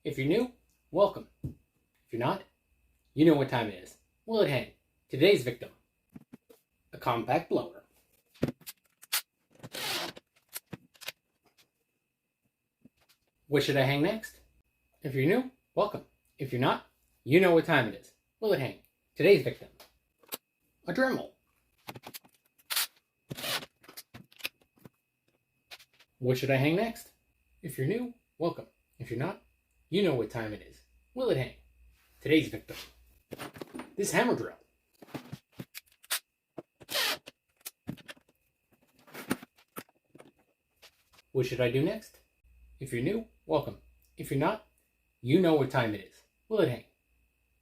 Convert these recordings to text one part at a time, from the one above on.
If you're new, welcome. If you're not, you know what time it is. Will it hang? Today's victim, a compact blower. What should I hang next? If you're new, welcome. If you're not, you know what time it is. Will it hang? Today's victim, a Dremel. What should I hang next? If you're new, welcome. If you're not, you know what time it is. Will it hang? Today's victim, this hammer drill. What should I do next? If you're new, welcome. If you're not, you know what time it is. Will it hang?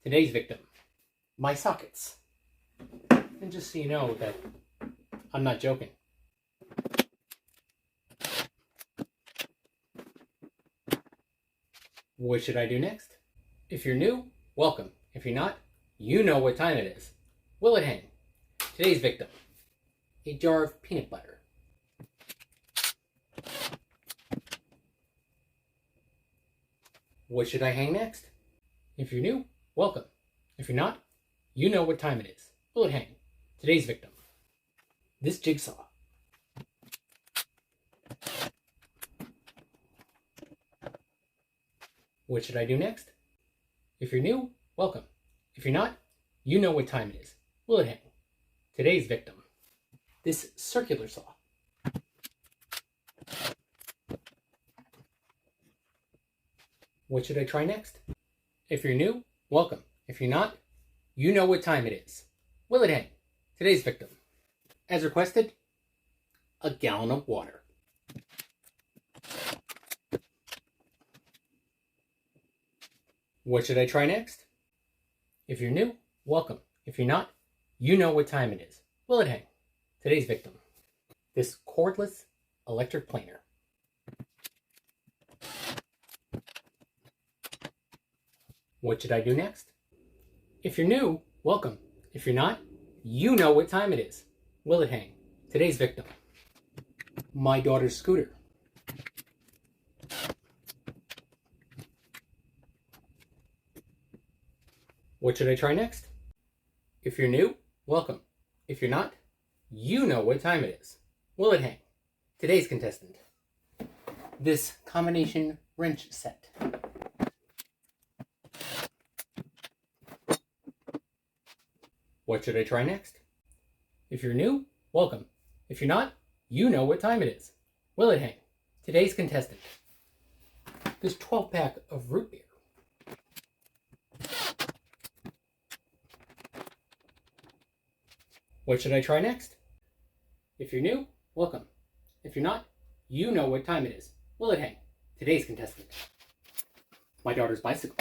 Today's victim, my sockets. And just so you know that I'm not joking. What should I do next? If you're new, welcome. If you're not, you know what time it is. Will it hang? Today's victim, a jar of peanut butter. What should I hang next? If you're new, welcome. If you're not, you know what time it is. Will it hang? Today's victim, this jigsaw. What should I do next? If you're new, welcome. If you're not, you know what time it is. Will it hang? Today's victim, this circular saw. What should I try next? If you're new, welcome. If you're not, you know what time it is. Will it hang? Today's victim, as requested, a gallon of water. What should I try next? If you're new, welcome. If you're not, you know what time it is. Will it hang? Today's victim, this cordless electric planer. What should I do next? If you're new, welcome. If you're not, you know what time it is. Will it hang? Today's victim, my daughter's scooter. What should I try next? If you're new, welcome. If you're not, you know what time it is. Will it hang? Today's contestant, this combination wrench set. What should I try next? If you're new, welcome. If you're not, you know what time it is. Will it hang? Today's contestant, this 12-pack of root beer. What should I try next? If you're new, welcome. If you're not, you know what time it is. Will it hang? Today's contestant, my daughter's bicycle.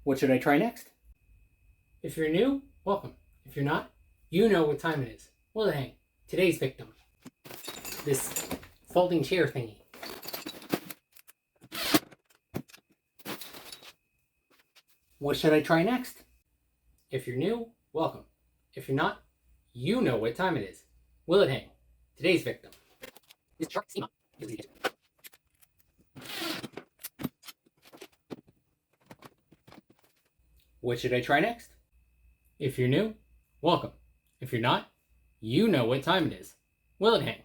What should I try next? If you're new, welcome. If you're not, you know what time it is. Will it hang? Today's victim, this folding chair thingy. What should I try next? If you're new, welcome. If you're not, you know what time it is. Will it hang? Today's victim, this shark steamer. What should I try next? If you're new, welcome. If you're not, you know what time it is. Will it hang?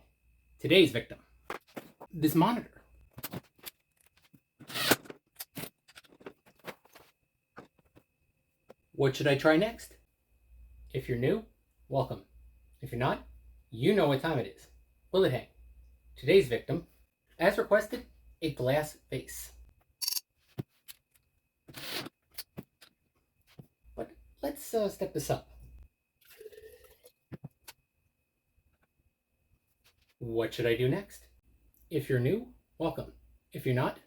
Today's victim, this monitor. What should I try next? If you're new, welcome. If you're not, you know what time it is. Will it hang? Today's victim, as requested, a glass vase. But let's step this up. What should I do next? If you're new, welcome. If you're not,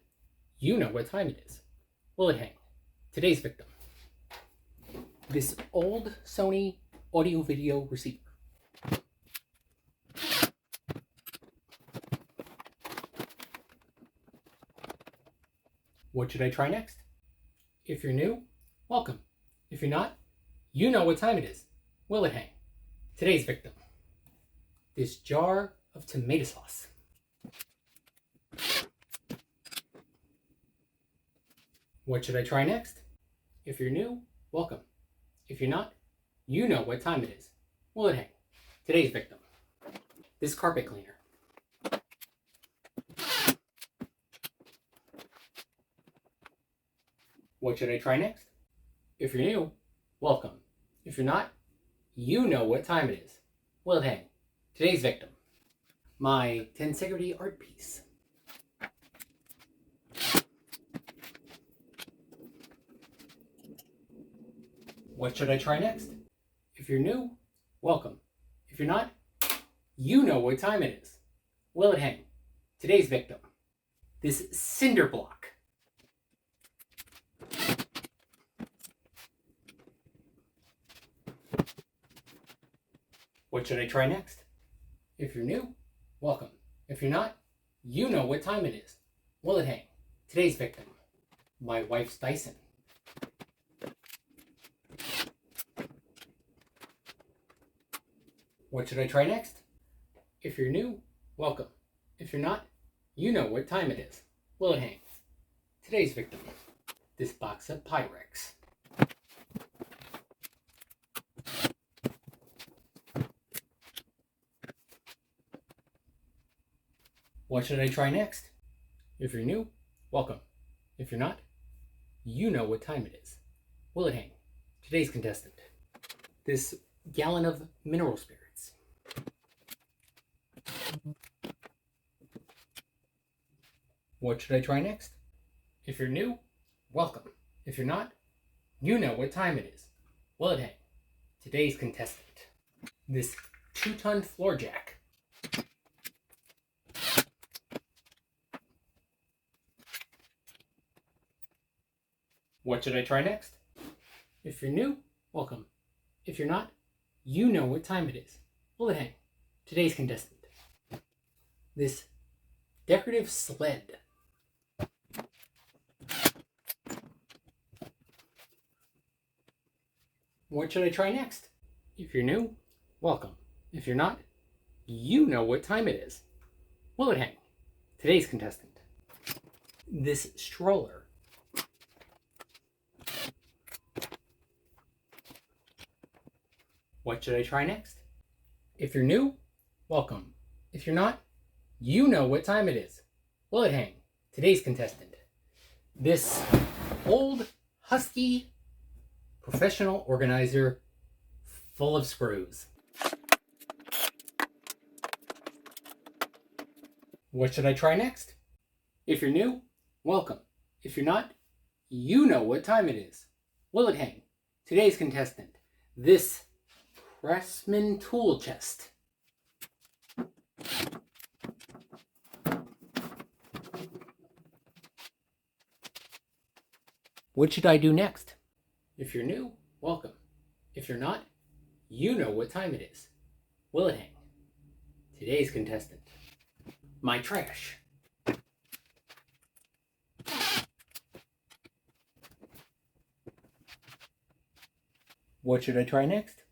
you know what time it is. Will it hang? Today's victim, this old Sony audio-video receiver. What should I try next? If you're new, welcome. If you're not, you know what time it is. Will it hang? Today's victim, this jar of tomato sauce. What should I try next? If you're new, welcome. If you're not, you know what time it is. Will it hang? Today's victim, this carpet cleaner. What should I try next? If you're new, welcome. If you're not, you know what time it is. Will it hang? Today's victim, my tensegrity art piece. What should I try next? If you're new, welcome. If you're not, you know what time it is. Will it hang? Today's victim, this cinder block. What should I try next? If you're new, welcome. If you're not, you know what time it is. Will it hang? Today's victim, my wife's Dyson. What should I try next? If you're new, welcome. If you're not, you know what time it is. Will it hang? Today's victim, this box of Pyrex. What should I try next? If you're new, welcome. If you're not, you know what time it is. Will it hang? Today's contestant, this gallon of mineral spirits. What should I try next? If you're new, welcome. If you're not, you know what time it is. Will it hang? Today's contestant, this 2-ton floor jack. What should I try next? If you're new, welcome. If you're not, you know what time it is. Will it hang? Today's contestant, this decorative sled. What should I try next? If you're new, welcome. If you're not, you know what time it is. Will it hang? Today's contestant, this stroller. What should I try next? If you're new, welcome. If you're not, you know what time it is. Will it hang? Today's contestant, this old, husky, professional organizer full of screws. What should I try next? If you're new, welcome. If you're not, you know what time it is. Will it hang? Today's contestant, this Craftsman tool chest. What should I do next? If you're new, welcome. If you're not, you know what time it is. Will it hang? Today's contestant, my trash. What should I try next?